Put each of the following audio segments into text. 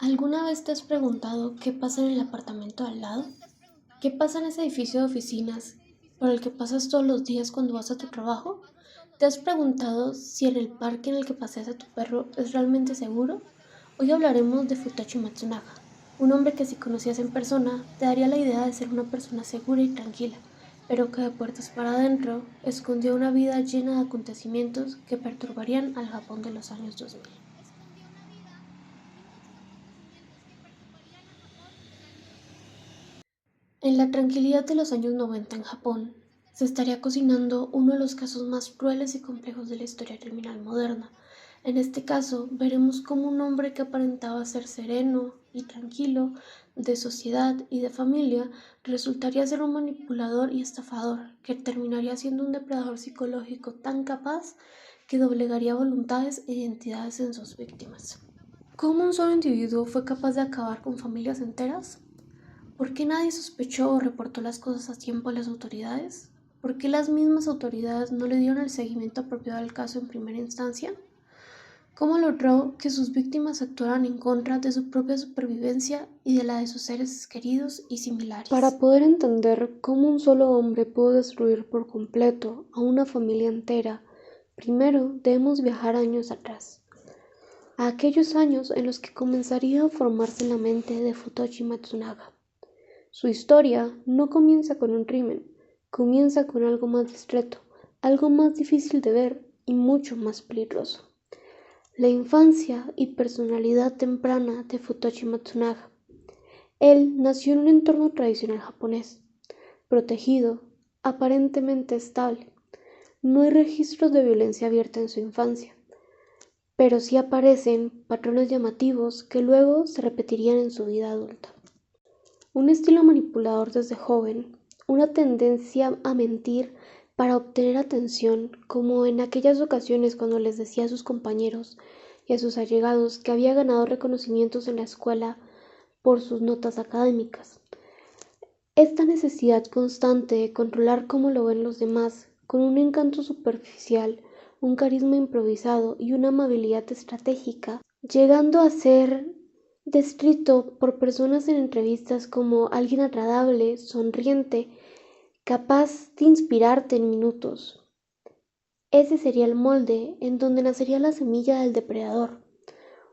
¿Alguna vez te has preguntado qué pasa en el apartamento al lado? ¿Qué pasa en ese edificio de oficinas por el que pasas todos los días cuando vas a tu trabajo? ¿Te has preguntado si en el parque en el que paseas a tu perro es realmente seguro? Hoy hablaremos de Futoshi Matsunaga, un hombre que si conocías en persona te daría la idea de ser una persona segura y tranquila, pero que de puertas para adentro escondió una vida llena de acontecimientos que perturbarían al Japón de los años 2000. En la tranquilidad de los años 90 en Japón, se estaría cocinando uno de los casos más crueles y complejos de la historia criminal moderna. En este caso, veremos cómo un hombre que aparentaba ser sereno y tranquilo, de sociedad y de familia, resultaría ser un manipulador y estafador, que terminaría siendo un depredador psicológico tan capaz que doblegaría voluntades e identidades en sus víctimas. ¿Cómo un solo individuo fue capaz de acabar con familias enteras? ¿Por qué nadie sospechó o reportó las cosas a tiempo a las autoridades? ¿Por qué las mismas autoridades no le dieron el seguimiento apropiado al caso en primera instancia? ¿Cómo logró que sus víctimas actuaran en contra de su propia supervivencia y de la de sus seres queridos y similares? Para poder entender cómo un solo hombre pudo destruir por completo a una familia entera, primero debemos viajar años atrás, a aquellos años en los que comenzaría a formarse la mente de Futoshi Matsunaga. Su historia no comienza con un crimen, comienza con algo más discreto, algo más difícil de ver y mucho más peligroso. La infancia y personalidad temprana de Futoshi Matsunaga. Él nació en un entorno tradicional japonés, protegido, aparentemente estable. No hay registros de violencia abierta en su infancia, pero sí aparecen patrones llamativos que luego se repetirían en su vida adulta. Un estilo manipulador desde joven, una tendencia a mentir para obtener atención, como en aquellas ocasiones cuando les decía a sus compañeros y a sus allegados que había ganado reconocimientos en la escuela por sus notas académicas. Esta necesidad constante de controlar cómo lo ven los demás, con un encanto superficial, un carisma improvisado y una amabilidad estratégica, llegando a ser descrito por personas en entrevistas como alguien agradable, sonriente, capaz de inspirarte en minutos. Ese sería el molde en donde nacería la semilla del depredador.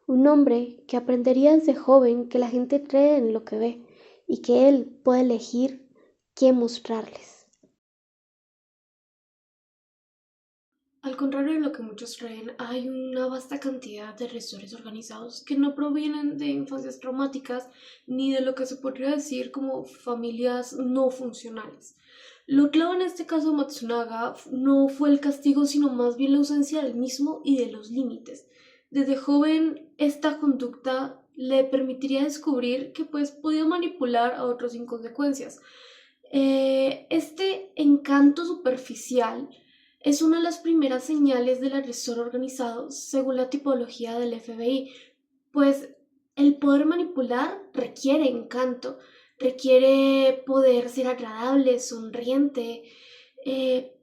Un hombre que aprendería desde joven que la gente cree en lo que ve y que él puede elegir qué mostrarles. Al contrario de lo que muchos creen, hay una vasta cantidad de agresores organizados que no provienen de infancias traumáticas ni de lo que se podría decir como familias no funcionales. Lo clave en este caso de Matsunaga no fue el castigo, sino más bien la ausencia del mismo y de los límites. Desde joven, esta conducta le permitiría descubrir que podía manipular a otros sin consecuencias. Este encanto superficial es una de las primeras señales del agresor organizado según la tipología del FBI, pues el poder manipular requiere encanto, requiere poder ser agradable, sonriente,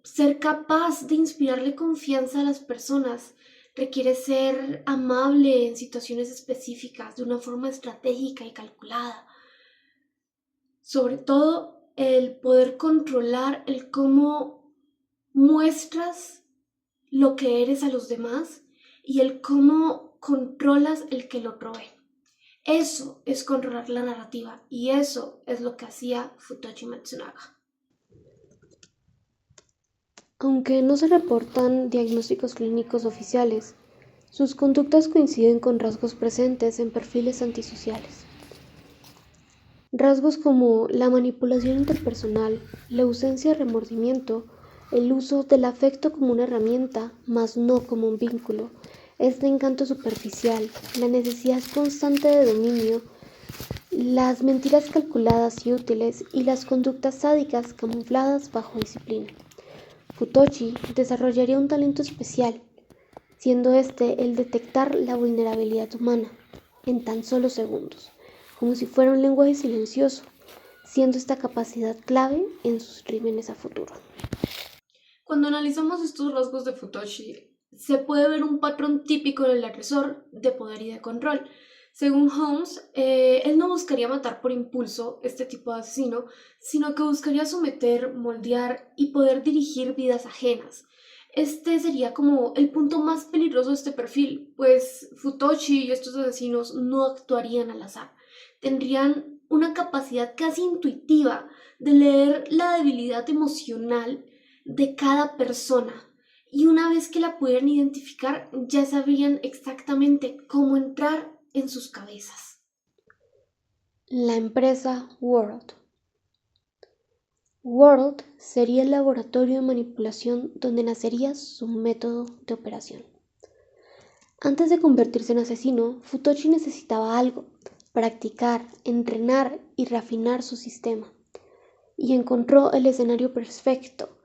ser capaz de inspirarle confianza a las personas, requiere ser amable en situaciones específicas de una forma estratégica y calculada. Sobre todo, el poder controlar el cómo muestras lo que eres a los demás y el cómo controlas el que lo provee. Eso es controlar la narrativa y eso es lo que hacía Futoshi Matsunaga. Aunque no se reportan diagnósticos clínicos oficiales, sus conductas coinciden con rasgos presentes en perfiles antisociales. Rasgos como la manipulación interpersonal, la ausencia de remordimiento, el uso del afecto como una herramienta, mas no como un vínculo, este encanto superficial, la necesidad constante de dominio, las mentiras calculadas y útiles y las conductas sádicas camufladas bajo disciplina. Futoshi desarrollaría un talento especial, siendo este el detectar la vulnerabilidad humana en tan solo segundos, como si fuera un lenguaje silencioso, siendo esta capacidad clave en sus crímenes a futuro. Cuando analizamos estos rasgos de Futoshi, se puede ver un patrón típico del agresor de poder y de control. Según Holmes, él no buscaría matar por impulso, este tipo de asesino, sino que buscaría someter, moldear y poder dirigir vidas ajenas. Este sería como el punto más peligroso de este perfil, pues Futoshi y estos asesinos no actuarían al azar. Tendrían una capacidad casi intuitiva de leer la debilidad emocional de cada persona. Y una vez que la pudieran identificar, ya sabrían exactamente cómo entrar en sus cabezas. La empresa World. World sería el laboratorio de manipulación donde nacería su método de operación. Antes de convertirse en asesino, Futoshi necesitaba algo, practicar, entrenar y refinar su sistema. Y encontró el escenario perfecto,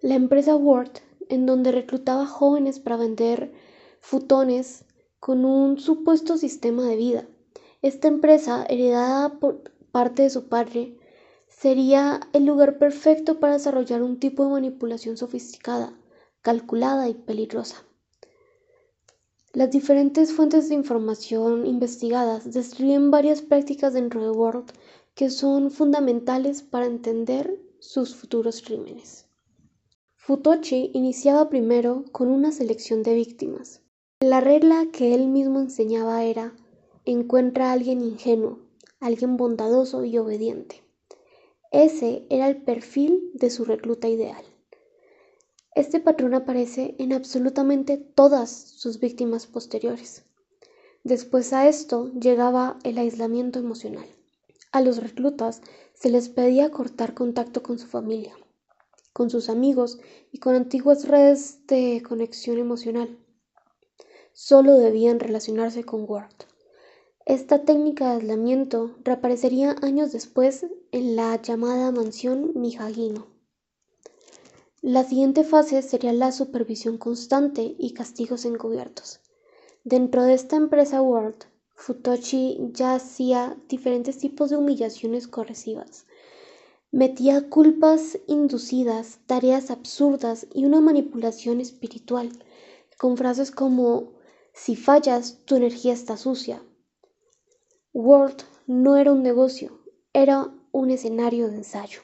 la empresa Word, en donde reclutaba jóvenes para vender futones con un supuesto sistema de vida. Esta empresa, heredada por parte de su padre, sería el lugar perfecto para desarrollar un tipo de manipulación sofisticada, calculada y peligrosa. Las diferentes fuentes de información investigadas describen varias prácticas dentro de Word que son fundamentales para entender sus futuros crímenes. Futoshi iniciaba primero con una selección de víctimas. La regla que él mismo enseñaba era: encuentra a alguien ingenuo, alguien bondadoso y obediente. Ese era el perfil de su recluta ideal. Este patrón aparece en absolutamente todas sus víctimas posteriores. Después a esto llegaba el aislamiento emocional. A los reclutas se les pedía cortar contacto con su familia, con sus amigos y con antiguas redes de conexión emocional. Solo debían relacionarse con Ward. Esta técnica de aislamiento reaparecería años después en la llamada mansión Miyagino. La siguiente fase sería la supervisión constante y castigos encubiertos. Dentro de esta empresa Word, Futoshi ya hacía diferentes tipos de humillaciones corresivas. Metía culpas inducidas, tareas absurdas y una manipulación espiritual, con frases como: si fallas, tu energía está sucia. Word no era un negocio, era un escenario de ensayo.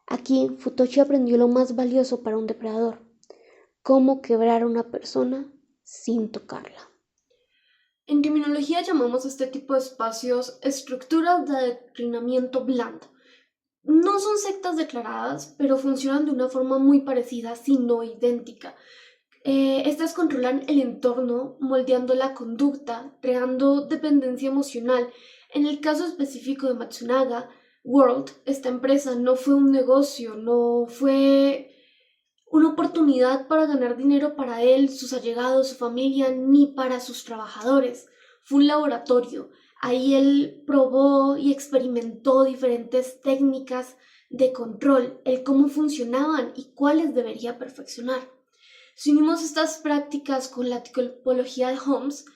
Aquí Futoshi aprendió lo más valioso para un depredador: cómo quebrar a una persona sin tocarla. En criminología llamamos a este tipo de espacios estructuras de adoctrinamiento blando. No son sectas declaradas, pero funcionan de una forma muy parecida, si no idéntica. Estas controlan el entorno, moldeando la conducta, creando dependencia emocional. En el caso específico de Matsunaga, World, esta empresa no fue un negocio, no fue una oportunidad para ganar dinero para él, sus allegados, su familia, ni para sus trabajadores. Fue un laboratorio. Ahí él probó y experimentó diferentes técnicas de control, el cómo funcionaban y cuáles debería perfeccionar. Si unimos estas prácticas con la tipología de Holmes,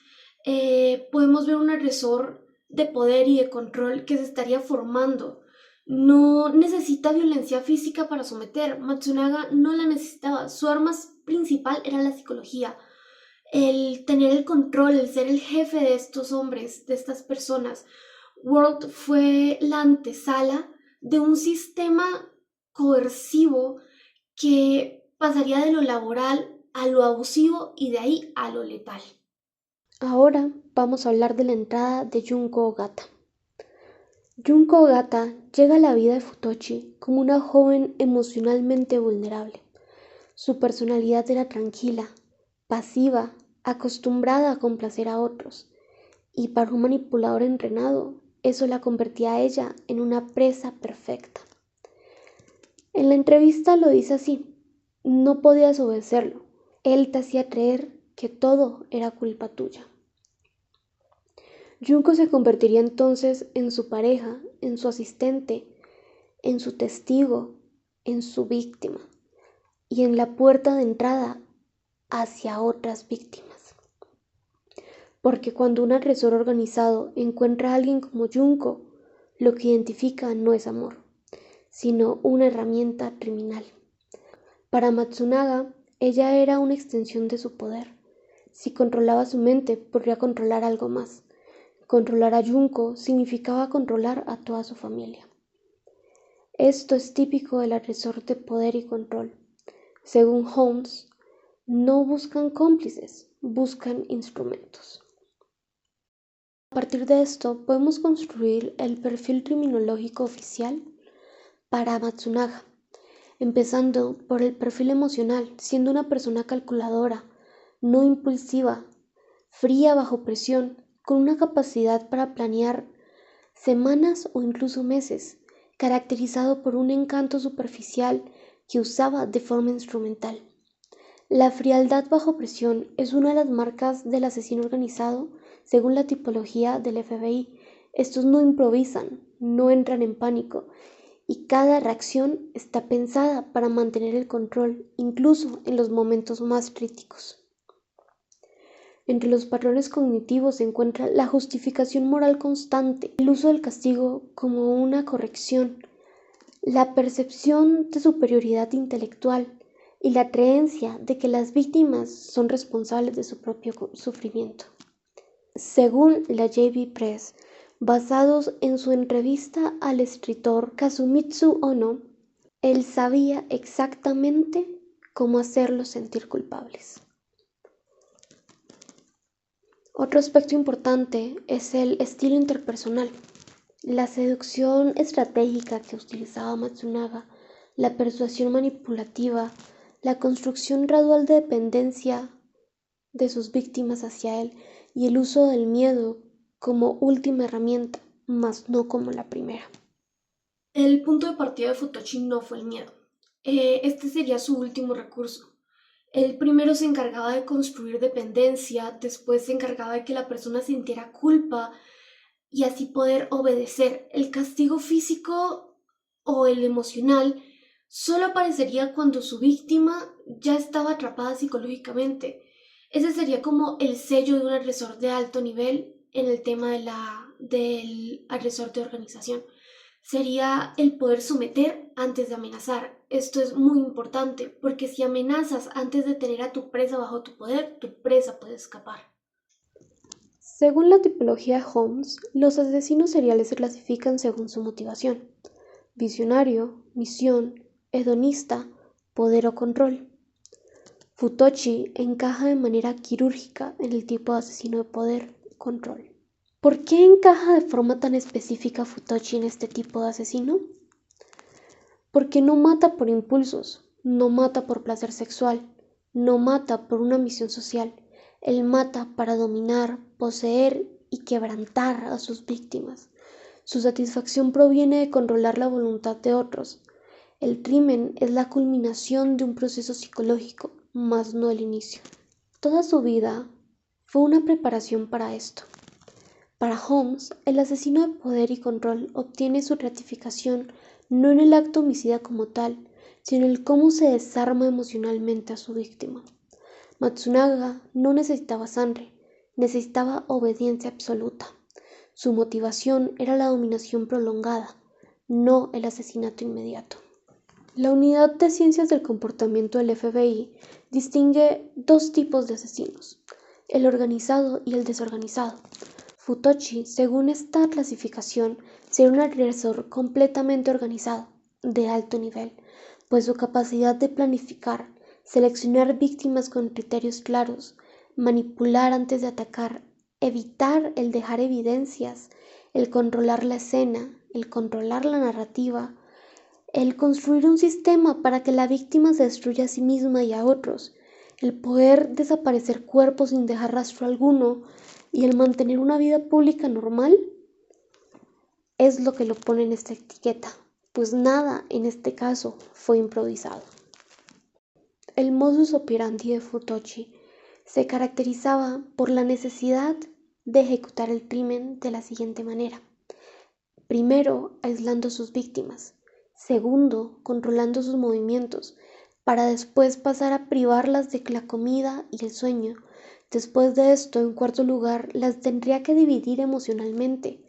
podemos ver un agresor de poder y de control que se estaría formando. No necesita violencia física para someter. Matsunaga no la necesitaba. Su arma principal era la psicología. El tener el control, el ser el jefe de estos hombres, de estas personas. World fue la antesala de un sistema coercivo que pasaría de lo laboral a lo abusivo y de ahí a lo letal. Ahora vamos a hablar de la entrada de Junko Ogata. Junko Ogata llega a la vida de Futoshi como una joven emocionalmente vulnerable. Su personalidad era tranquila, pasiva, acostumbrada a complacer a otros, y para un manipulador entrenado, eso la convertía a ella en una presa perfecta. En la entrevista lo dice así: no podías obedecerlo, él te hacía creer que todo era culpa tuya. Junko se convertiría entonces en su pareja, en su asistente, en su testigo, en su víctima y en la puerta de entrada hacia otras víctimas. Porque cuando un agresor organizado encuentra a alguien como Junko, lo que identifica no es amor, sino una herramienta criminal. Para Matsunaga, ella era una extensión de su poder. Si controlaba su mente, podría controlar algo más. Controlar a Junko significaba controlar a toda su familia. Esto es típico del agresor de poder y control. Según Holmes, no buscan cómplices, buscan instrumentos. A partir de esto, podemos construir el perfil criminológico oficial para Matsunaga, empezando por el perfil emocional, siendo una persona calculadora, no impulsiva, fría bajo presión, con una capacidad para planear semanas o incluso meses, caracterizado por un encanto superficial que usaba de forma instrumental. La frialdad bajo presión es una de las marcas del asesino organizado según la tipología del FBI. Estos no improvisan, no entran en pánico y cada reacción está pensada para mantener el control, incluso en los momentos más críticos. Entre los patrones cognitivos se encuentra la justificación moral constante, el uso del castigo como una corrección, la percepción de superioridad intelectual y la creencia de que las víctimas son responsables de su propio sufrimiento. Según la JB Press, basados en su entrevista al escritor Kazumitsu Ono, él sabía exactamente cómo hacerlos sentir culpables. Otro aspecto importante es el estilo interpersonal. La seducción estratégica que utilizaba Matsunaga, la persuasión manipulativa, la construcción gradual de dependencia de sus víctimas hacia él y el uso del miedo como última herramienta, mas no como la primera. El punto de partida de Futoshi no fue el miedo. Este sería su último recurso. El primero se encargaba de construir dependencia, después se encargaba de que la persona sintiera culpa y así poder obedecer. El castigo físico o el emocional solo aparecería cuando su víctima ya estaba atrapada psicológicamente. Ese sería como el sello de un agresor de alto nivel en el tema del agresor de organización. Sería el poder someter antes de amenazar. Esto es muy importante porque si amenazas antes de tener a tu presa bajo tu poder, tu presa puede escapar. Según la tipología Holmes, los asesinos seriales se clasifican según su motivación: visionario, misión, hedonista, poder o control. Futoshi encaja de manera quirúrgica en el tipo de asesino de poder, control. ¿Por qué encaja de forma tan específica Futoshi en este tipo de asesino? Porque no mata por impulsos, no mata por placer sexual, no mata por una misión social. Él mata para dominar, poseer y quebrantar a sus víctimas. Su satisfacción proviene de controlar la voluntad de otros. El crimen es la culminación de un proceso psicológico, mas no el inicio. Toda su vida fue una preparación para esto. Para Holmes, el asesino de poder y control obtiene su gratificación no en el acto homicida como tal, sino en el cómo se desarma emocionalmente a su víctima. Matsunaga no necesitaba sangre, necesitaba obediencia absoluta. Su motivación era la dominación prolongada, no el asesinato inmediato. La Unidad de Ciencias del Comportamiento del FBI distingue dos tipos de asesinos: el organizado y el desorganizado. Futoshi, según esta clasificación, sería un agresor completamente organizado, de alto nivel, pues su capacidad de planificar, seleccionar víctimas con criterios claros, manipular antes de atacar, evitar el dejar evidencias, el controlar la escena, el controlar la narrativa, el construir un sistema para que la víctima se destruya a sí misma y a otros, el poder desaparecer cuerpos sin dejar rastro alguno y el mantener una vida pública normal, es lo que lo pone en esta etiqueta, pues nada en este caso fue improvisado. El modus operandi de Futoshi se caracterizaba por la necesidad de ejecutar el crimen de la siguiente manera: primero, aislando a sus víctimas; segundo, controlando sus movimientos, para después pasar a privarlas de la comida y el sueño. Después de esto, en cuarto lugar, las tendría que dividir emocionalmente,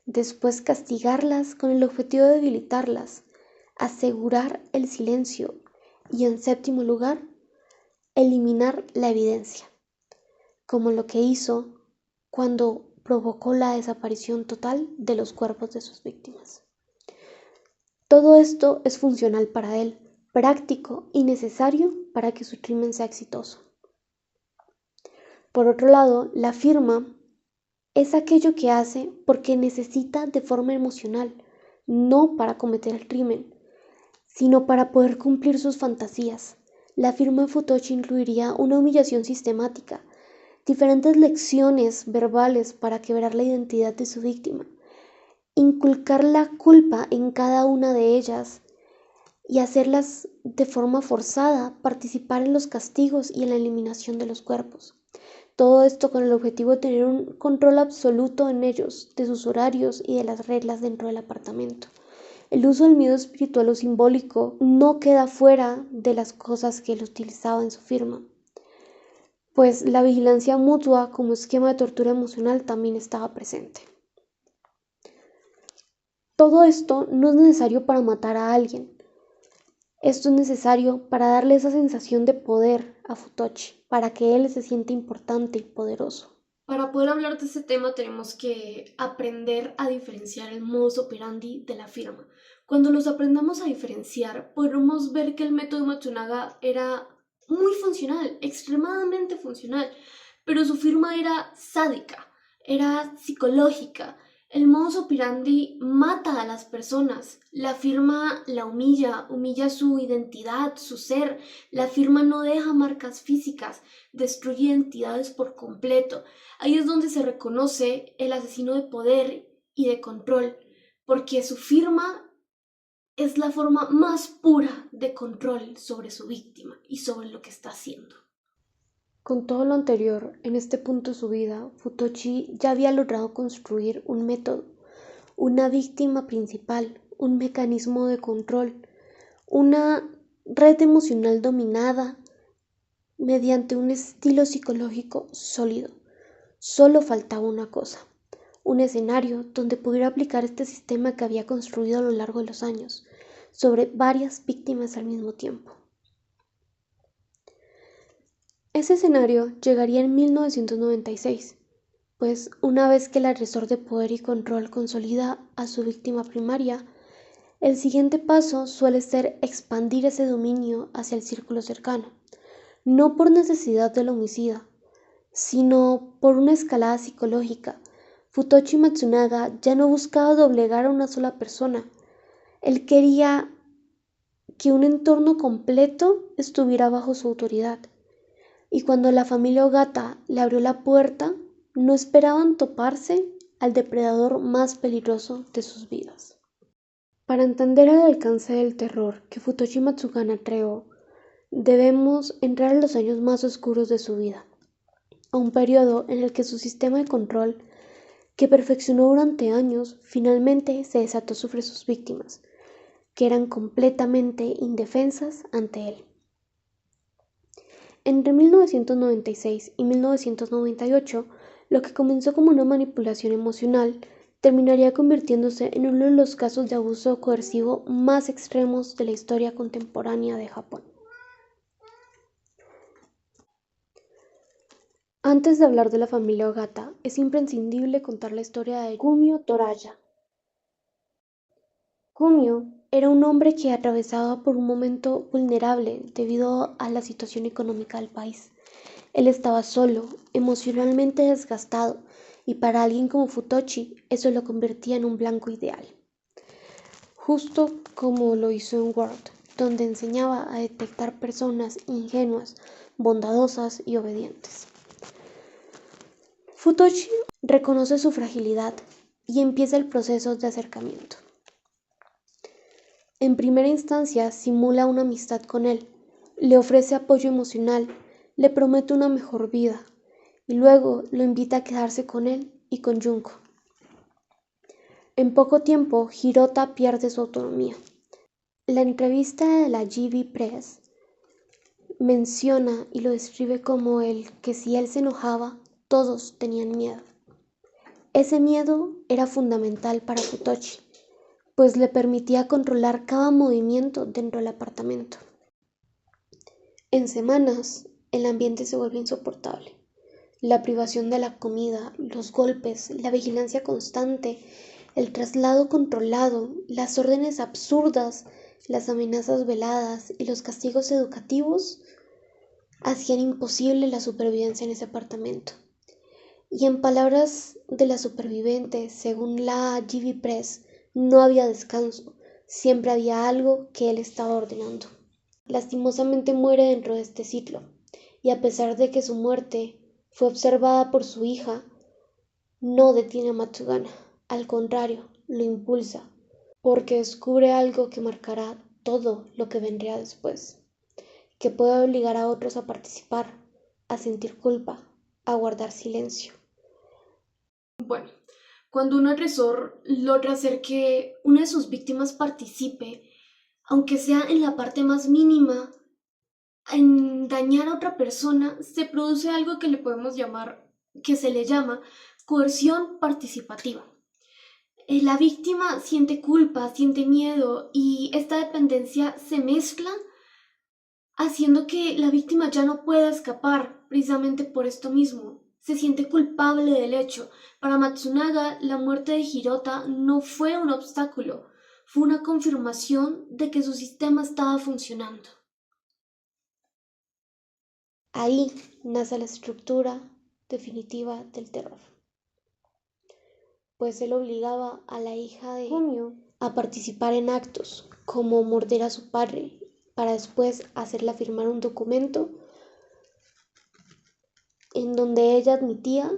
después castigarlas con el objetivo de debilitarlas, asegurar el silencio y, en séptimo lugar, eliminar la evidencia, como lo que hizo cuando provocó la desaparición total de los cuerpos de sus víctimas. Todo esto es funcional para él, práctico y necesario para que su crimen sea exitoso. Por otro lado, la firma es aquello que hace porque necesita de forma emocional, no para cometer el crimen, sino para poder cumplir sus fantasías. La firma de Futoshi incluiría una humillación sistemática, diferentes lecciones verbales para quebrar la identidad de su víctima, inculcar la culpa en cada una de ellas y hacerlas de forma forzada participar en los castigos y en la eliminación de los cuerpos. Todo esto con el objetivo de tener un control absoluto en ellos, de sus horarios y de las reglas dentro del apartamento. El uso del miedo espiritual o simbólico no queda fuera de las cosas que él utilizaba en su firma, pues la vigilancia mutua como esquema de tortura emocional también estaba presente. Todo esto no es necesario para matar a alguien. Esto es necesario para darle esa sensación de poder a Futoshi, para que él se sienta importante y poderoso. Para poder hablar de este tema tenemos que aprender a diferenciar el modus operandi de la firma. Cuando los aprendamos a diferenciar, podremos ver que el método Matsunaga era muy funcional, extremadamente funcional, pero su firma era sádica, era psicológica. El modus operandi mata a las personas. La firma la humilla, humilla su identidad, su ser. La firma no deja marcas físicas, destruye identidades por completo. Ahí es donde se reconoce el asesino de poder y de control, porque su firma es la forma más pura de control sobre su víctima y sobre lo que está haciendo. Con todo lo anterior, en este punto de su vida, Futoshi ya había logrado construir un método, una víctima principal, un mecanismo de control, una red emocional dominada mediante un estilo psicológico sólido. Solo faltaba una cosa, un escenario donde pudiera aplicar este sistema que había construido a lo largo de los años, sobre varias víctimas al mismo tiempo. Ese escenario llegaría en 1996, pues una vez que el agresor de poder y control consolida a su víctima primaria, el siguiente paso suele ser expandir ese dominio hacia el círculo cercano, no por necesidad del homicida, sino por una escalada psicológica. Futoshi Matsunaga ya no buscaba doblegar a una sola persona, él quería que un entorno completo estuviera bajo su autoridad. Y cuando la familia Ogata le abrió la puerta, no esperaban toparse al depredador más peligroso de sus vidas. Para entender el alcance del terror que Futoshi Matsunaga creó, debemos entrar en los años más oscuros de su vida, a un periodo en el que su sistema de control, que perfeccionó durante años, finalmente se desató sobre sus víctimas, que eran completamente indefensas ante él. Entre 1996 y 1998, lo que comenzó como una manipulación emocional terminaría convirtiéndose en uno de los casos de abuso coercivo más extremos de la historia contemporánea de Japón. Antes de hablar de la familia Ogata, es imprescindible contar la historia de Kumio Toraya. Kumio era un hombre que atravesaba por un momento vulnerable debido a la situación económica del país. Él estaba solo, emocionalmente desgastado, y para alguien como Futoshi eso lo convertía en un blanco ideal. Justo como lo hizo en Word, donde enseñaba a detectar personas ingenuas, bondadosas y obedientes. Futoshi reconoce su fragilidad y empieza el proceso de acercamiento. En primera instancia simula una amistad con él, le ofrece apoyo emocional, le promete una mejor vida y luego lo invita a quedarse con él y con Junko. En poco tiempo, Hirota pierde su autonomía. La entrevista de la GB Press menciona y lo describe como el que si él se enojaba, todos tenían miedo. Ese miedo era fundamental para Futoshi, pues le permitía controlar cada movimiento dentro del apartamento. En semanas, el ambiente se vuelve insoportable. La privación de la comida, los golpes, la vigilancia constante, el traslado controlado, las órdenes absurdas, las amenazas veladas y los castigos educativos hacían imposible la supervivencia en ese apartamento. Y en palabras de la superviviente, según la GV Press, no había descanso, siempre había algo que él estaba ordenando. Lastimosamente muere dentro de este ciclo, y a pesar de que su muerte fue observada por su hija, no detiene a Matsugana, al contrario, lo impulsa, porque descubre algo que marcará todo lo que vendría después, que puede obligar a otros a participar, a sentir culpa, a guardar silencio. Bueno, cuando un agresor logra hacer que una de sus víctimas participe, aunque sea en la parte más mínima, en dañar a otra persona, se produce algo que le podemos llamar, que se le llama coerción participativa. La víctima siente culpa, siente miedo y esta dependencia se mezcla haciendo que la víctima ya no pueda escapar precisamente por esto mismo. Se siente culpable del hecho. Para Matsunaga, la muerte de Hirota no fue un obstáculo, fue una confirmación de que su sistema estaba funcionando. Ahí nace la estructura definitiva del terror, pues él obligaba a la hija de Junio a participar en actos como morder a su padre para después hacerla firmar un documento en donde ella admitía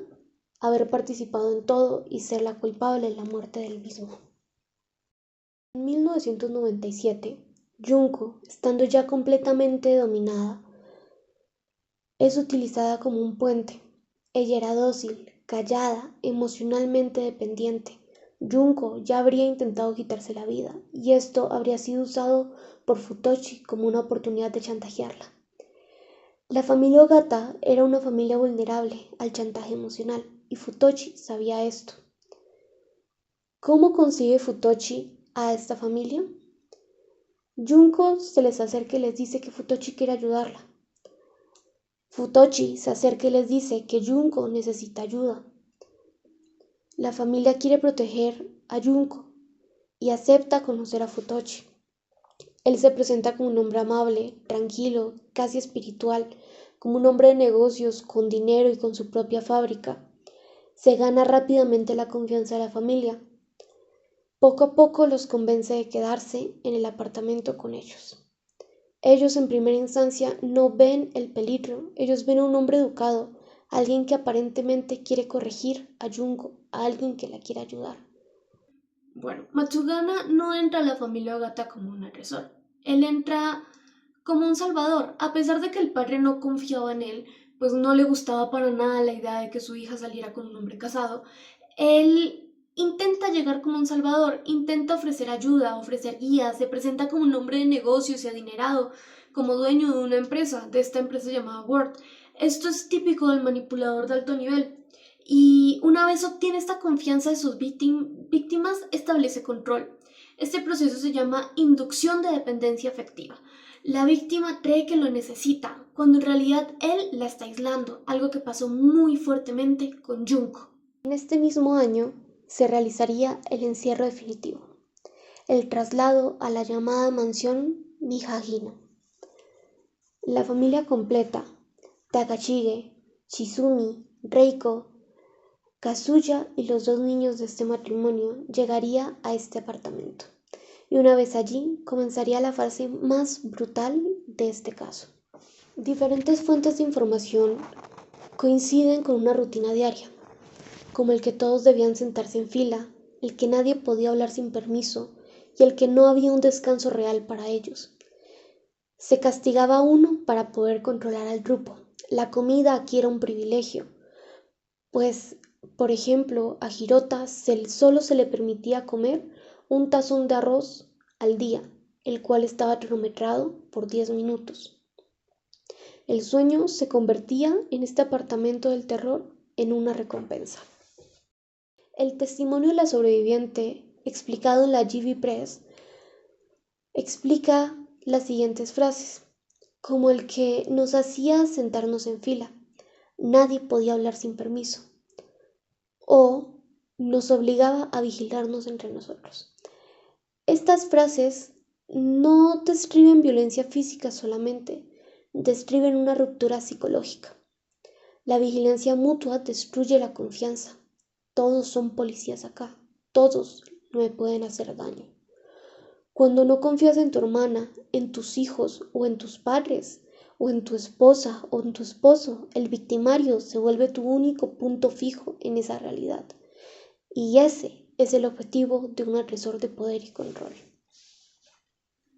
haber participado en todo y ser la culpable de la muerte del mismo. En 1997, Junko, estando ya completamente dominada, es utilizada como un puente. Ella era dócil, callada, emocionalmente dependiente. Junko ya habría intentado quitarse la vida, y esto habría sido usado por Futoshi como una oportunidad de chantajearla. La familia Ogata era una familia vulnerable al chantaje emocional, y Futoshi sabía esto. ¿Cómo consigue Futoshi a esta familia? Junko se les acerca y les dice que Futoshi quiere ayudarla. Futoshi se acerca y les dice que Junko necesita ayuda. La familia quiere proteger a Junko y acepta conocer a Futoshi. Él se presenta como un hombre amable, tranquilo, casi espiritual, como un hombre de negocios, con dinero y con su propia fábrica. Se gana rápidamente la confianza de la familia. Poco a poco los convence de quedarse en el apartamento con ellos. Ellos en primera instancia no ven el peligro, ellos ven a un hombre educado, alguien que aparentemente quiere corregir a Junko, a alguien que la quiere ayudar. Bueno, Matsugana no entra a la familia Ogata como un agresor. Él entra como un salvador, a pesar de que el padre no confiaba en él, pues no le gustaba para nada la idea de que su hija saliera con un hombre casado. Él intenta llegar como un salvador, intenta ofrecer ayuda, ofrecer guía, se presenta como un hombre de negocios y adinerado, como dueño de una empresa, de esta empresa llamada Word. Esto es típico del manipulador de alto nivel. Y una vez obtiene esta confianza de sus víctimas, establece control. Este proceso se llama inducción de dependencia afectiva. La víctima cree que lo necesita, cuando en realidad él la está aislando, algo que pasó muy fuertemente con Junko. En este mismo año se realizaría el encierro definitivo, el traslado a la llamada mansión Mihagino. La familia completa, Takashige, Chizumi, Reiko, Kazuya y los dos niños de este matrimonio llegaría a este apartamento, y una vez allí comenzaría la fase más brutal de este caso. Diferentes fuentes de información coinciden con una rutina diaria, como el que todos debían sentarse en fila, el que nadie podía hablar sin permiso y el que no había un descanso real para ellos. Se castigaba a uno para poder controlar al grupo. La comida aquí era un privilegio, pues, por ejemplo, a Hirota solo se le permitía comer un tazón de arroz al día, el cual estaba cronometrado por 10 minutos. El sueño se convertía en este apartamento del terror en una recompensa. El testimonio de la sobreviviente, explicado en la GV Press, explica las siguientes frases, como el que nos hacía sentarnos en fila. nadie podía hablar sin permiso, o nos obligaba a vigilarnos entre nosotros. Estas frases no describen violencia física solamente, describen una ruptura psicológica. La vigilancia mutua destruye la confianza. Todos son policías acá, todos me pueden hacer daño. Cuando no confías en tu hermana, en tus hijos o en tus padres, o en tu esposa o en tu esposo, el victimario se vuelve tu único punto fijo en esa realidad. Y ese es el objetivo de un agresor de poder y control.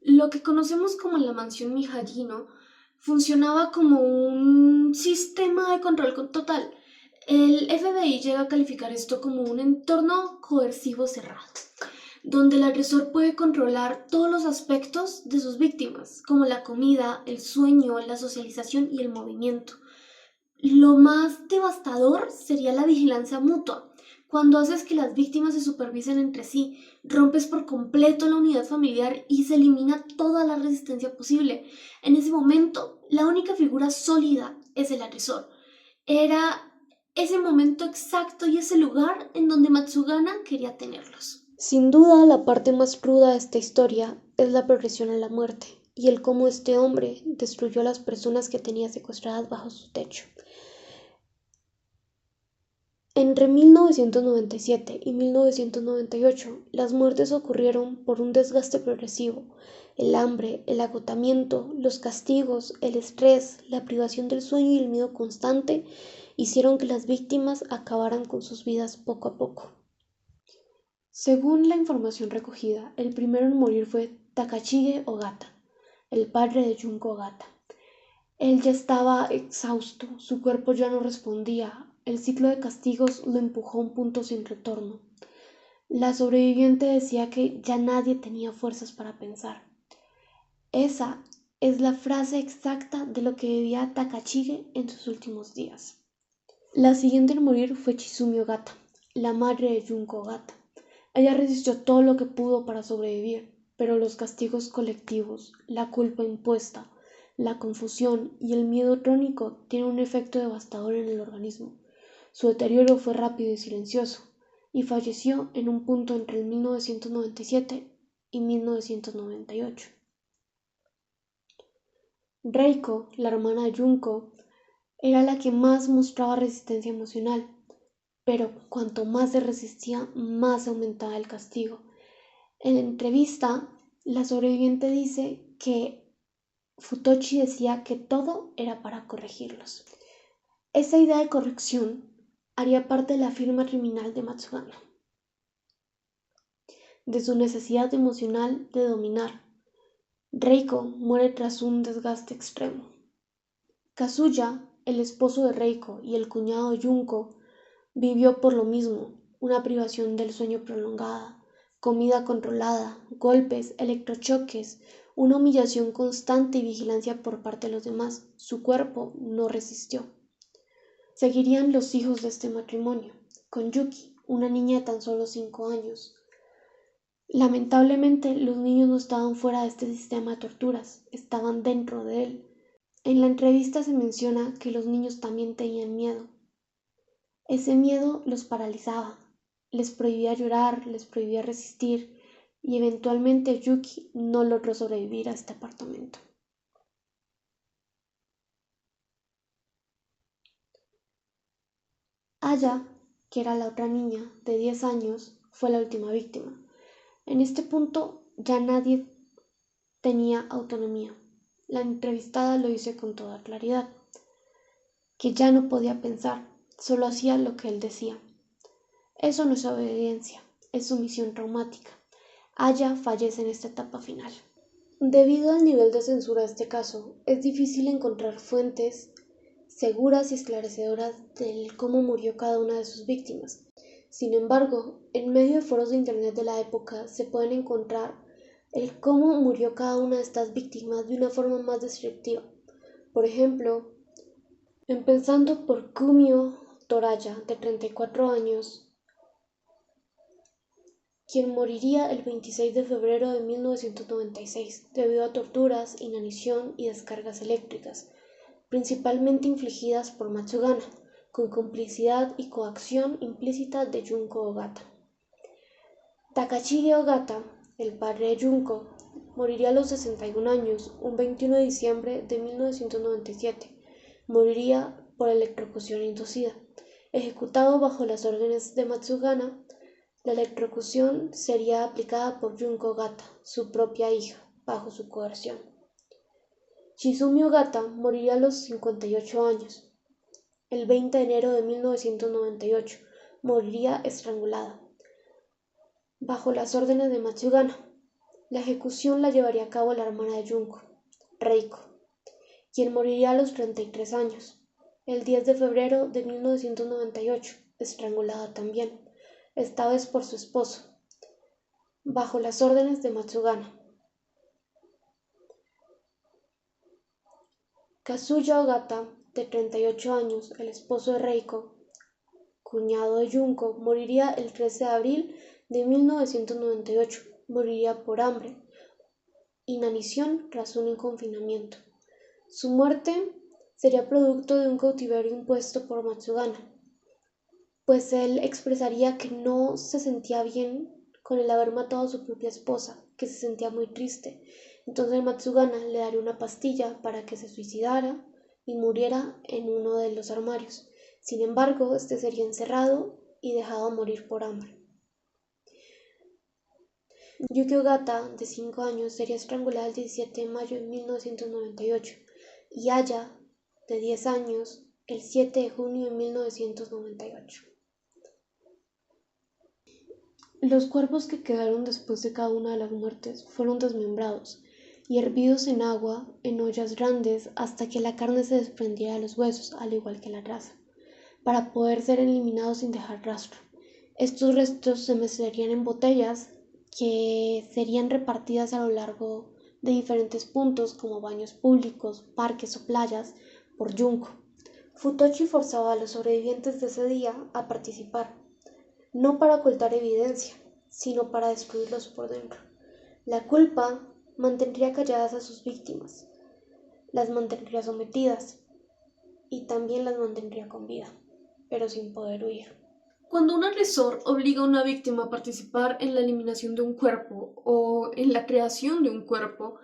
Lo que conocemos como la mansión Mijagino funcionaba como un sistema de control total. El FBI llega a calificar esto como un entorno coercivo cerrado, donde el agresor puede controlar todos los aspectos de sus víctimas, como la comida, el sueño, la socialización y el movimiento. Lo más devastador sería la vigilancia mutua. Cuando haces que las víctimas se supervisen entre sí, rompes por completo la unidad familiar y se elimina toda la resistencia posible. En ese momento, la única figura sólida es el agresor. Era ese momento exacto y ese lugar en donde Matsugana quería tenerlos. Sin duda, la parte más cruda de esta historia es la progresión a la muerte y el cómo este hombre destruyó a las personas que tenía secuestradas bajo su techo. Entre 1997 y 1998, las muertes ocurrieron por un desgaste progresivo. El hambre, el agotamiento, los castigos, el estrés, la privación del sueño y el miedo constante hicieron que las víctimas acabaran con sus vidas poco a poco. Según la información recogida, el primero en morir fue Takachige Ogata, el padre de Junko Ogata. Él ya estaba exhausto, su cuerpo ya no respondía, el ciclo de castigos lo empujó a un punto sin retorno. La sobreviviente decía que ya nadie tenía fuerzas para pensar. Esa es la frase exacta de lo que vivía Takachige en sus últimos días. La siguiente en morir fue Chizumi Ogata, la madre de Junko Ogata. Ella resistió todo lo que pudo para sobrevivir, pero los castigos colectivos, la culpa impuesta, la confusión y el miedo crónico tienen un efecto devastador en el organismo. Su deterioro fue rápido y silencioso, y falleció en un punto entre 1997 y 1998. Reiko, la hermana de Junko, era la que más mostraba resistencia emocional, pero cuanto más se resistía, más aumentaba el castigo. En la entrevista, la sobreviviente dice que Futoshi decía que todo era para corregirlos. Esa idea de corrección haría parte de la firma criminal de Matsugana, de su necesidad emocional de dominar. Reiko muere tras un desgaste extremo. Kazuya, el esposo de Reiko y el cuñado de Junko, vivió por lo mismo, una privación del sueño prolongada, comida controlada, golpes, electrochoques, una humillación constante y vigilancia por parte de los demás. Su cuerpo no resistió. Seguirían los hijos de este matrimonio, con Yuki, una niña de tan solo 5 años. Lamentablemente, los niños no estaban fuera de este sistema de torturas, estaban dentro de él. En la entrevista se menciona que los niños también tenían miedo. Ese miedo los paralizaba, les prohibía llorar, les prohibía resistir, y eventualmente Yuki no logró sobrevivir a este apartamento. Aya, que era la otra niña de 10 años, fue la última víctima. En este punto ya nadie tenía autonomía. La entrevistada lo dice con toda claridad, que ya no podía pensar, solo hacía lo que él decía. Eso no es obediencia, es sumisión traumática. Aya fallece en esta etapa final. Debido al nivel de censura de este caso, es difícil encontrar fuentes seguras y esclarecedoras de cómo murió cada una de sus víctimas. Sin embargo, en medio de foros de internet de la época se pueden encontrar el cómo murió cada una de estas víctimas de una forma más descriptiva. Por ejemplo, empezando por Kumio Toraya, de 34 años, quien moriría el 26 de febrero de 1996 debido a torturas, inanición y descargas eléctricas. principalmente infligidas por Matsugana, con complicidad y coacción implícita de Junko Ogata. Takashige Ogata, el padre de Junko, moriría a los 61 años, un 21 de diciembre de 1997. Moriría por electrocución inducida. Ejecutado bajo las órdenes de Matsugana, la electrocución sería aplicada por Junko Ogata, su propia hija, bajo su coerción. Shizumi Ogata moriría a los 58 años. El 20 de enero de 1998 moriría estrangulada. Bajo las órdenes de Matsugana, la ejecución la llevaría a cabo la hermana de Junko, Reiko, quien moriría a los 33 años. El 10 de febrero de 1998, estrangulada también, esta vez por su esposo, bajo las órdenes de Matsugana. Kazuya Ogata, de 38 años, el esposo de Reiko, cuñado de Junko, moriría el 13 de abril de 1998. Moriría por hambre, inanición tras un confinamiento. Su muerte sería producto de un cautiverio impuesto por Matsugana, pues él expresaría que no se sentía bien con el haber matado a su propia esposa, que se sentía muy triste. Entonces Matsugana le daría una pastilla para que se suicidara y muriera en uno de los armarios. Sin embargo, este sería encerrado y dejado morir por hambre. Yuki Ogata, de 5 años, sería estrangulada el 17 de mayo de 1998 y Aya, de 10 años, el 7 de junio de 1998. Los cuerpos que quedaron después de cada una de las muertes fueron desmembrados y hervidos en agua en ollas grandes hasta que la carne se desprendiera de los huesos, al igual que la grasa, para poder ser eliminados sin dejar rastro. Estos restos se mezclarían en botellas que serían repartidas a lo largo de diferentes puntos como baños públicos, parques o playas por Junko. Futoshi forzaba a los sobrevivientes de ese día a participar, no para ocultar evidencia, sino para destruirlos por dentro. La culpa mantendría calladas a sus víctimas, las mantendría sometidas y también las mantendría con vida, pero sin poder huir. Cuando un agresor obliga a una víctima a participar en la eliminación de un cuerpo o en la creación de un cuerpo,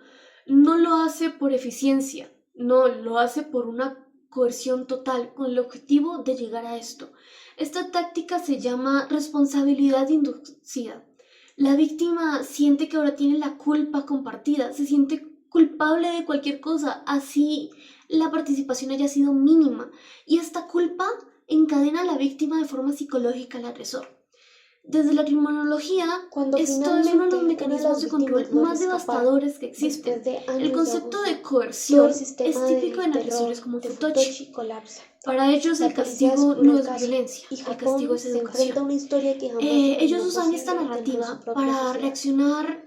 no lo hace por eficiencia, no, lo hace por una coerción total con el objetivo de llegar a esto. Esta táctica se llama responsabilidad inducida. La víctima siente que ahora tiene la culpa compartida, se siente culpable de cualquier cosa, así la participación haya sido mínima, y esta culpa encadena a la víctima de forma psicológica al agresor. Desde la criminología, esto es uno de los mecanismos de control más devastadores que existen. El concepto de coerción es típico en agresores como Futoshi. Para ellos el castigo no es violencia, el castigo es educación. Ellos usan esta narrativa para reaccionar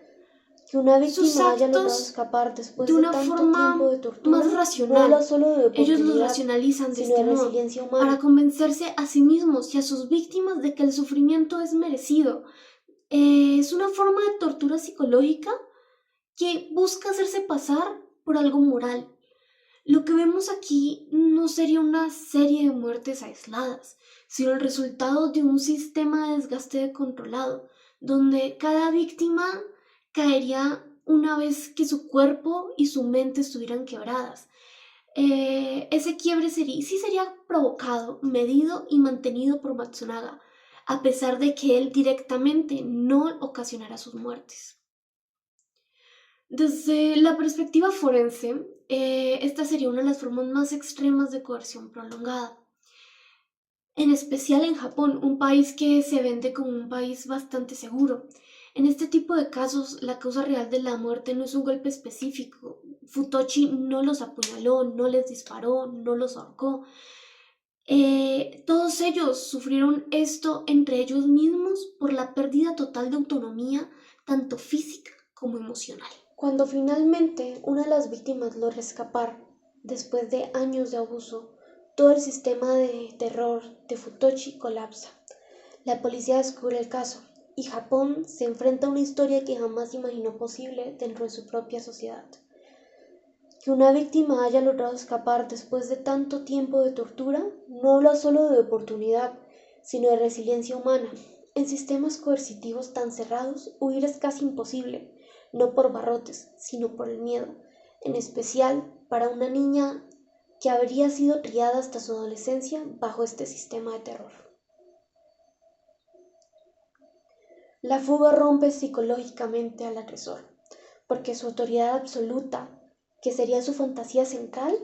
que una víctima sus haya logrado actos escapar después de una tanto forma tiempo de tortura, más no racional. habla solo de Ellos lo oportunidad, racionalizan de sino este de modo resiliencia humana. para convencerse a sí mismos y a sus víctimas de que el sufrimiento es merecido. Es una forma de tortura psicológica que busca hacerse pasar por algo moral. Lo que vemos aquí no sería una serie de muertes aisladas, sino el resultado de un sistema de desgaste controlado, donde cada víctima caería una vez que su cuerpo y su mente estuvieran quebradas. Ese quiebre sí sería provocado, medido y mantenido por Matsunaga, a pesar de que él directamente no ocasionara sus muertes. Desde la perspectiva forense, esta sería una de las formas más extremas de coerción prolongada. En especial en Japón, un país que se vende como un país bastante seguro. En este tipo de casos, la causa real de la muerte no es un golpe específico. Futoshi no los apuñaló, no les disparó, no los ahorcó. Todos ellos sufrieron esto entre ellos mismos por la pérdida total de autonomía, tanto física como emocional. Cuando finalmente una de las víctimas logra escapar, después de años de abuso, todo el sistema de terror de Futoshi colapsa. La policía descubre el caso y Japón se enfrenta a una historia que jamás imaginó posible dentro de su propia sociedad. Que una víctima haya logrado escapar después de tanto tiempo de tortura no habla solo de oportunidad, sino de resiliencia humana. En sistemas coercitivos tan cerrados, huir es casi imposible, no por barrotes, sino por el miedo, en especial para una niña que habría sido criada hasta su adolescencia bajo este sistema de terror. La fuga rompe psicológicamente al agresor, porque su autoridad absoluta, que sería su fantasía central,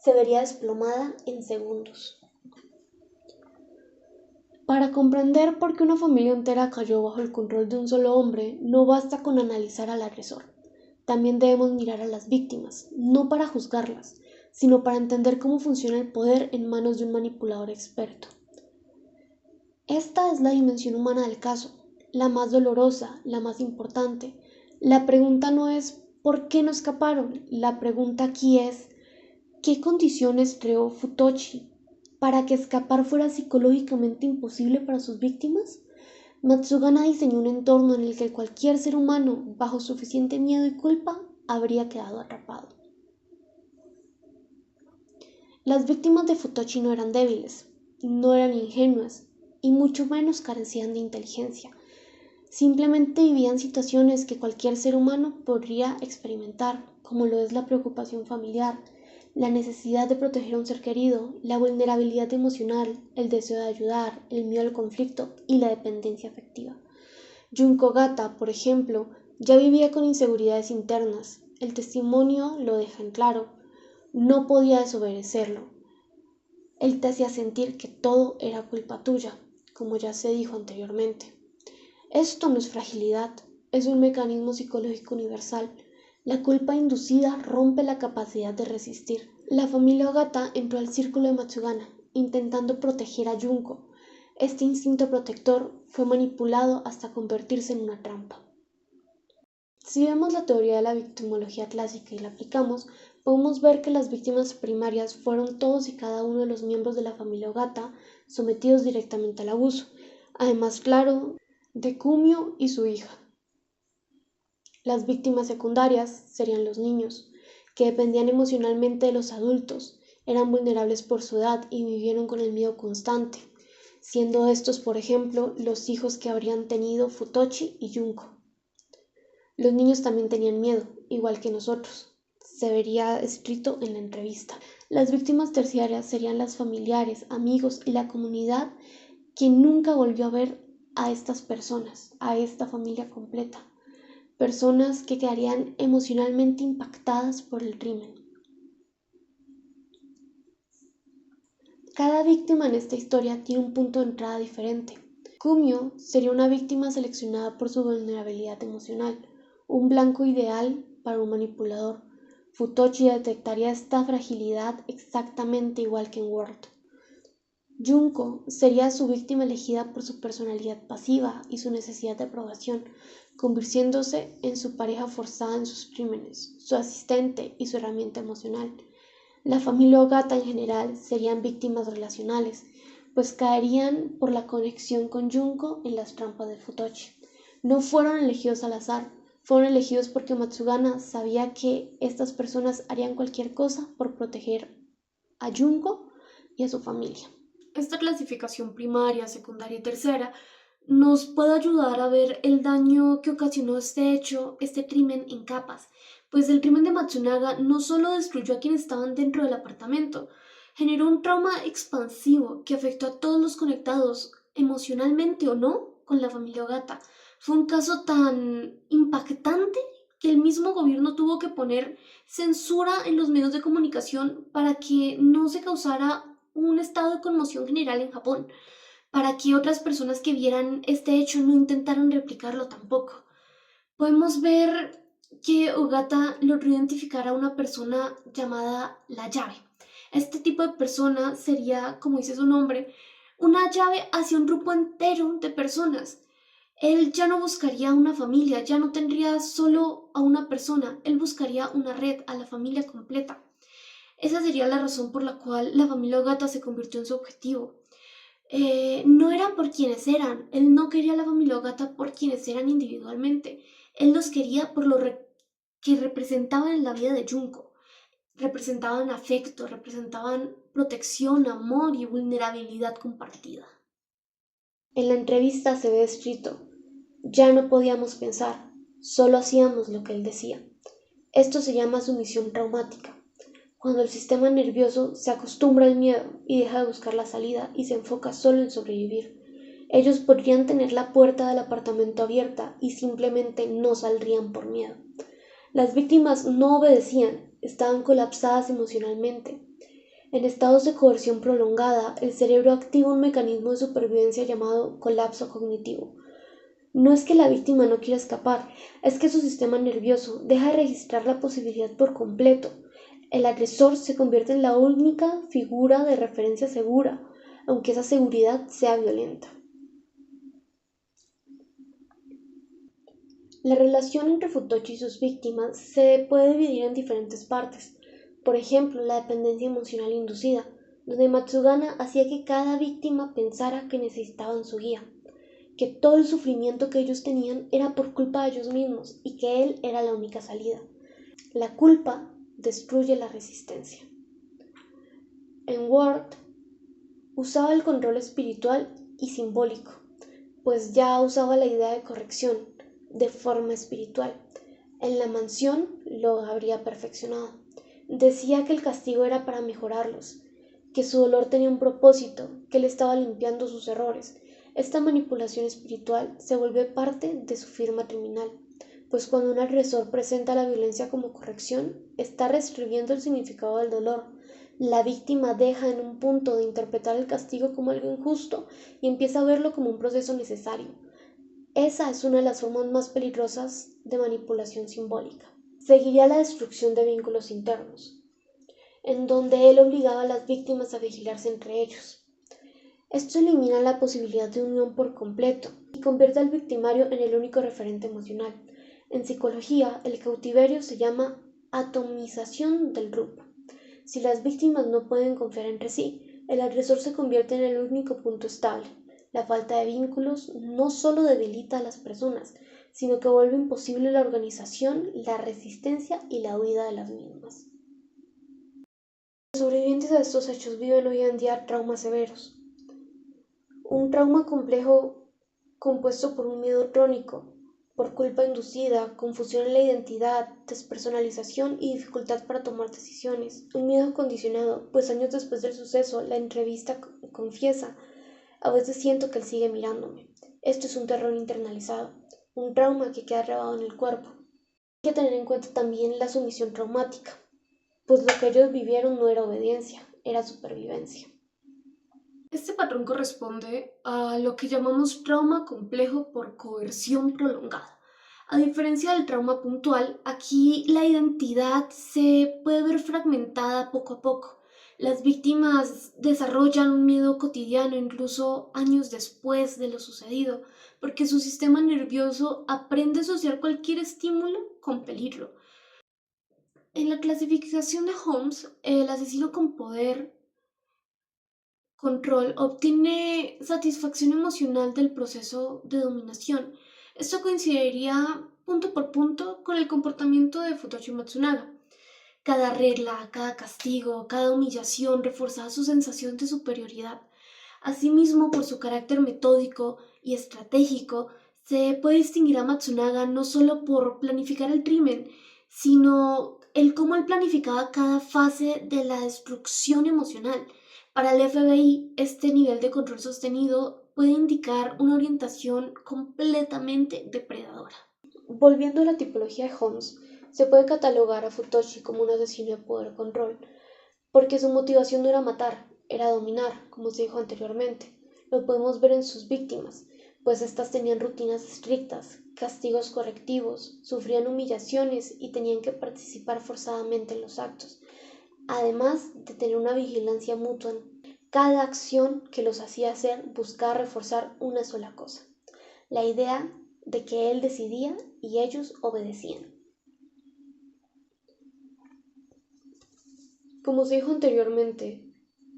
se vería desplomada en segundos. Para comprender por qué una familia entera cayó bajo el control de un solo hombre, no basta con analizar al agresor. También debemos mirar a las víctimas, no para juzgarlas, sino para entender cómo funciona el poder en manos de un manipulador experto. Esta es la dimensión humana del caso, la más dolorosa, la más importante. La pregunta no es ¿por qué no escaparon? La pregunta aquí es ¿qué condiciones creó Futoshi para que escapar fuera psicológicamente imposible para sus víctimas? Matsugana diseñó un entorno en el que cualquier ser humano, bajo suficiente miedo y culpa, habría quedado atrapado. Las víctimas de Futoshi no eran débiles, no eran ingenuas y mucho menos carecían de inteligencia. Simplemente vivían situaciones que cualquier ser humano podría experimentar, como lo es la preocupación familiar, la necesidad de proteger a un ser querido, la vulnerabilidad emocional, el deseo de ayudar, el miedo al conflicto y la dependencia afectiva. Junko Gata, por ejemplo, ya vivía con inseguridades internas. El testimonio lo deja en claro. No podía desobedecerlo. Él te hacía sentir que todo era culpa tuya, como ya se dijo anteriormente. Esto no es fragilidad, es un mecanismo psicológico universal. La culpa inducida rompe la capacidad de resistir. La familia Ogata entró al círculo de Matsugana, intentando proteger a Junko. Este instinto protector fue manipulado hasta convertirse en una trampa. Si vemos la teoría de la victimología clásica y la aplicamos, podemos ver que las víctimas primarias fueron todos y cada uno de los miembros de la familia Ogata sometidos directamente al abuso. Además, claro, de Kumio y su hija. Las víctimas secundarias serían los niños, que dependían emocionalmente de los adultos, eran vulnerables por su edad y vivieron con el miedo constante, siendo estos, por ejemplo, los hijos que habrían tenido Futoshi y Junko. Los niños también tenían miedo, igual que nosotros. Se vería escrito en la entrevista. Las víctimas terciarias serían las familiares, amigos y la comunidad que nunca volvió a ver a estas personas, a esta familia completa. Personas que quedarían emocionalmente impactadas por el crimen. Cada víctima en esta historia tiene un punto de entrada diferente. Kumio sería una víctima seleccionada por su vulnerabilidad emocional, un blanco ideal para un manipulador. Futoshi detectaría esta fragilidad exactamente igual que en World. Junko sería su víctima elegida por su personalidad pasiva y su necesidad de aprobación, convirtiéndose en su pareja forzada en sus crímenes, su asistente y su herramienta emocional. La familia Ogata en general serían víctimas relacionales, pues caerían por la conexión con Junko en las trampas de Futoshi. No fueron elegidos al azar, fueron elegidos porque Matsugana sabía que estas personas harían cualquier cosa por proteger a Junko y a su familia. Esta clasificación primaria, secundaria y tercera nos puede ayudar a ver el daño que ocasionó este hecho, este crimen en capas, pues el crimen de Matsunaga no solo destruyó a quienes estaban dentro del apartamento, generó un trauma expansivo que afectó a todos los conectados, emocionalmente o no, con la familia Ogata. Fue un caso tan impactante que el mismo gobierno tuvo que poner censura en los medios de comunicación para que no se causara un estado de conmoción general en Japón, para que otras personas que vieran este hecho no intentaran replicarlo tampoco. Podemos ver que Ogata logró identificar a una persona llamada la llave. Este tipo de persona sería, como dice su nombre, una llave hacia un grupo entero de personas. Él ya no buscaría una familia, ya no tendría solo a una persona, él buscaría una red, a la familia completa. Esa sería la razón por la cual la familia Ogata se convirtió en su objetivo. No era por quienes eran, él no quería a la familia Ogata por quienes eran individualmente, él los quería por lo que representaban en la vida de Junko. representaban afecto, representaban protección, amor y vulnerabilidad compartida. En la entrevista se ve escrito: ya no podíamos pensar, solo hacíamos lo que él decía. Esto se llama sumisión traumática, cuando el sistema nervioso se acostumbra al miedo y deja de buscar la salida y se enfoca solo en sobrevivir. Ellos podrían tener la puerta del apartamento abierta y simplemente no saldrían por miedo. Las víctimas no obedecían, estaban colapsadas emocionalmente. En estados de coerción prolongada, el cerebro activa un mecanismo de supervivencia llamado colapso cognitivo. No es que la víctima no quiera escapar, es que su sistema nervioso deja de registrar la posibilidad por completo. El agresor se convierte en la única figura de referencia segura, aunque esa seguridad sea violenta. La relación entre Futoshi y sus víctimas se puede dividir en diferentes partes. Por ejemplo, la dependencia emocional inducida, donde Matsugana hacía que cada víctima pensara que necesitaban su guía, que todo el sufrimiento que ellos tenían era por culpa de ellos mismos y que él era la única salida. La culpa destruye la resistencia. En Ward usaba el control espiritual y simbólico, pues ya usaba la idea de corrección de forma espiritual. En la mansión lo habría perfeccionado. Decía que el castigo era para mejorarlos, que su dolor tenía un propósito, que él estaba limpiando sus errores. Esta manipulación espiritual se vuelve parte de su firma criminal, pues cuando un agresor presenta la violencia como corrección, está reescribiendo el significado del dolor. La víctima deja en un punto de interpretar el castigo como algo injusto y empieza a verlo como un proceso necesario. Esa es una de las formas más peligrosas de manipulación simbólica. Seguiría la destrucción de vínculos internos, en donde él obligaba a las víctimas a vigilarse entre ellos. Esto elimina la posibilidad de unión por completo y convierte al victimario en el único referente emocional. En psicología, el cautiverio se llama atomización del grupo. Si las víctimas no pueden confiar entre sí, el agresor se convierte en el único punto estable. La falta de vínculos no solo debilita a las personas, sino que vuelve imposible la organización, la resistencia y la huida de las mismas. Los sobrevivientes a estos hechos viven hoy en día traumas severos. Un trauma complejo compuesto por un miedo crónico, por culpa inducida, confusión en la identidad, despersonalización y dificultad para tomar decisiones. Un miedo condicionado, pues años después del suceso, la entrevista confiesa: a veces siento que él sigue mirándome. Esto es un terror internalizado, un trauma que queda grabado en el cuerpo. Hay que tener en cuenta también la sumisión traumática, pues lo que ellos vivieron no era obediencia, era supervivencia. Este patrón corresponde a lo que llamamos trauma complejo por coerción prolongada. A diferencia del trauma puntual, aquí la identidad se puede ver fragmentada poco a poco. Las víctimas desarrollan un miedo cotidiano incluso años después de lo sucedido, porque su sistema nervioso aprende a asociar cualquier estímulo con peligro. En la clasificación de Holmes, el asesino con poder control obtiene satisfacción emocional del proceso de dominación. Esto coincidiría punto por punto con el comportamiento de Futoshi Matsunaga. Cada regla, cada castigo, cada humillación reforzaba su sensación de superioridad. Asimismo, por su carácter metódico y estratégico, se puede distinguir a Matsunaga no solo por planificar el crimen, sino el cómo él planificaba cada fase de la destrucción emocional. Para el FBI, este nivel de control sostenido puede indicar una orientación completamente depredadora. Volviendo a la tipología de Holmes, se puede catalogar a Futoshi como un asesino de poder-control, porque su motivación no era matar, era dominar, como se dijo anteriormente. Lo podemos ver en sus víctimas, pues éstas tenían rutinas estrictas, castigos correctivos, sufrían humillaciones y tenían que participar forzadamente en los actos, además de tener una vigilancia mutua. Cada acción que los hacía hacer buscaba reforzar una sola cosa: la idea de que él decidía y ellos obedecían. Como se dijo anteriormente,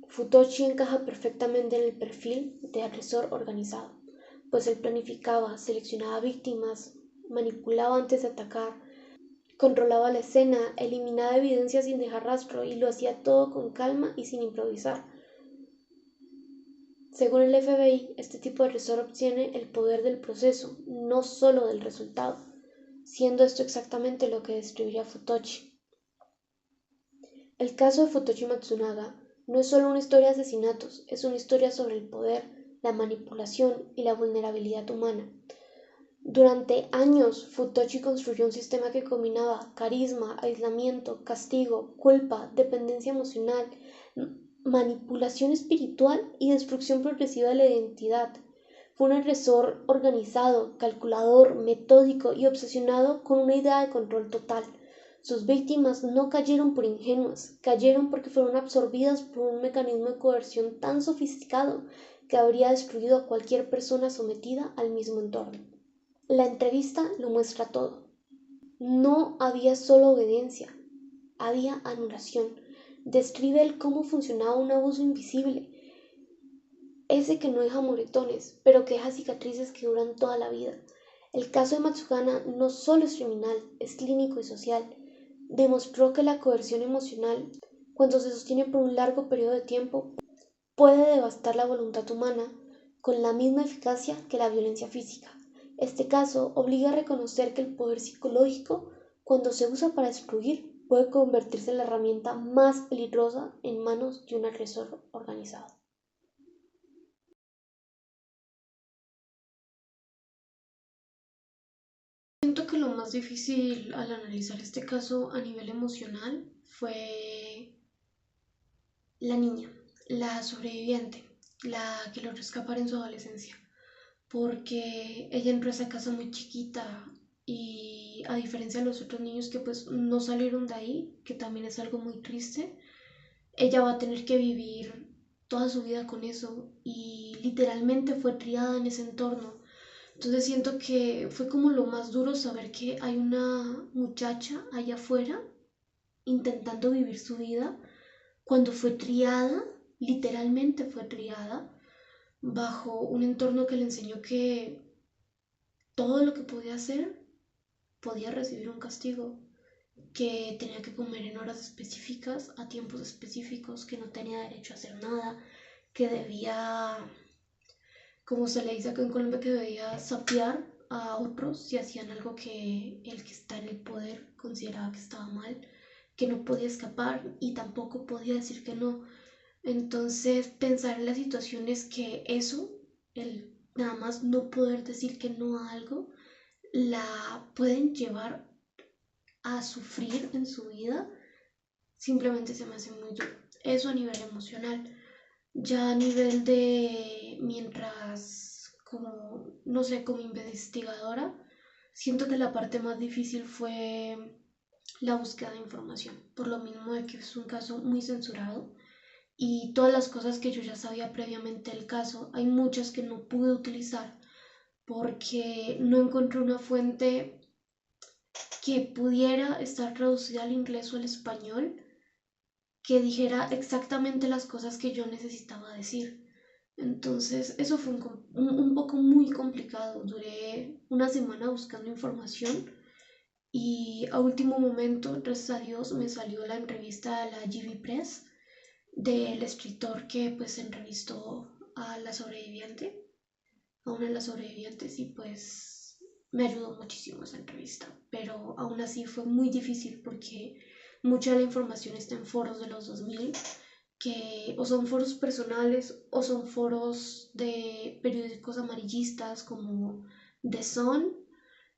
Futoshi encaja perfectamente en el perfil de agresor organizado, pues él planificaba, seleccionaba víctimas, manipulaba antes de atacar, Controlaba la escena, eliminaba evidencia sin dejar rastro y lo hacía todo con calma y sin improvisar. Según el FBI, este tipo de revisor obtiene el poder del proceso, no solo del resultado, siendo esto exactamente lo que describiría Futoshi. El caso de Futoshi Matsunaga no es solo una historia de asesinatos, es una historia sobre el poder, la manipulación y la vulnerabilidad humana. Durante años, Futoshi construyó un sistema que combinaba carisma, aislamiento, castigo, culpa, dependencia emocional, manipulación espiritual y destrucción progresiva de la identidad. Fue un agresor organizado, calculador, metódico y obsesionado con una idea de control total. Sus víctimas no cayeron por ingenuas, cayeron porque fueron absorbidas por un mecanismo de coerción tan sofisticado que habría destruido a cualquier persona sometida al mismo entorno. La entrevista lo muestra todo. No había solo obediencia, había anulación. Describe el cómo funcionaba un abuso invisible, ese que no deja moretones, pero que deja cicatrices que duran toda la vida. El caso de Matsugana no solo es criminal, es clínico y social. Demostró que la coerción emocional, cuando se sostiene por un largo periodo de tiempo, puede devastar la voluntad humana con la misma eficacia que la violencia física. Este caso obliga a reconocer que el poder psicológico, cuando se usa para destruir, puede convertirse en la herramienta más peligrosa en manos de un agresor organizado. Siento que lo más difícil al analizar este caso a nivel emocional fue la niña, la sobreviviente, la que logró escapar en su adolescencia, porque ella entró a esa casa muy chiquita y a diferencia de los otros niños que pues no salieron de ahí, que también es algo muy triste, ella va a tener que vivir toda su vida con eso y literalmente fue criada en ese entorno. Entonces siento que fue como lo más duro saber que hay una muchacha allá afuera intentando vivir su vida cuando fue criada, literalmente fue criada bajo un entorno que le enseñó que todo lo que podía hacer podía recibir un castigo, que tenía que comer en horas específicas, a tiempos específicos, que no tenía derecho a hacer nada, que debía, como se le dice acá en Colombia, que debía sapear a otros si hacían algo que el que está en el poder consideraba que estaba mal, que no podía escapar y tampoco podía decir que no. Entonces, pensar en las situaciones que eso, el nada más no poder decir que no a algo, la pueden llevar a sufrir en su vida, simplemente se me hace muy duro. Eso a nivel emocional. Ya a nivel de mientras, como, no sé, como investigadora, siento que la parte más difícil fue la búsqueda de información, por lo mismo de que es un caso muy censurado y todas las cosas que yo ya sabía previamente del caso, hay muchas que no pude utilizar porque no encontré una fuente que pudiera estar traducida al inglés o al español que dijera exactamente las cosas que yo necesitaba decir. Entonces, eso fue un poco muy complicado. Duré una semana buscando información y a último momento, gracias a Dios, me salió la entrevista a la GV Press del escritor que pues entrevistó a la sobreviviente, a una de las sobrevivientes y pues me ayudó muchísimo esa entrevista, pero aún así fue muy difícil porque mucha de la información está en foros de los 2000 que o son foros personales o son foros de periódicos amarillistas como The Sun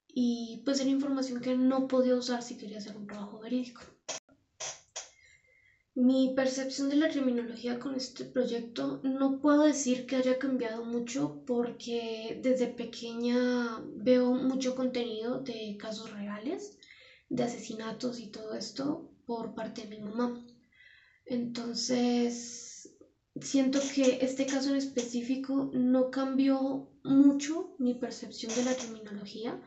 y pues era información que no podía usar si quería hacer un trabajo verídico. Mi percepción de la criminología con este proyecto no puedo decir que haya cambiado mucho porque desde pequeña veo mucho contenido de casos reales, de asesinatos y todo esto por parte de mi mamá. Entonces, siento que este caso en específico no cambió mucho mi percepción de la criminología,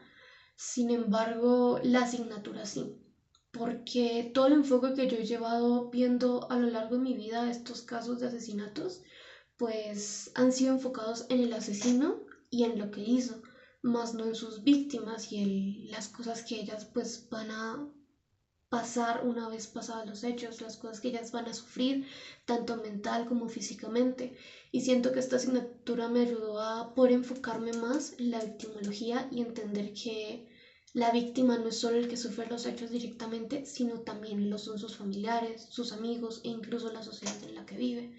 sin embargo, la asignatura sí, porque todo el enfoque que yo he llevado viendo a lo largo de mi vida estos casos de asesinatos, pues han sido enfocados en el asesino y en lo que hizo, más no en sus víctimas y las cosas que ellas pues van a pasar una vez pasados los hechos, las cosas que ellas van a sufrir, tanto mental como físicamente. Y siento que esta asignatura me ayudó a poder enfocarme más en la victimología y entender que la víctima no es solo el que sufre los hechos directamente, sino también lo son sus familiares, sus amigos e incluso la sociedad en la que vive.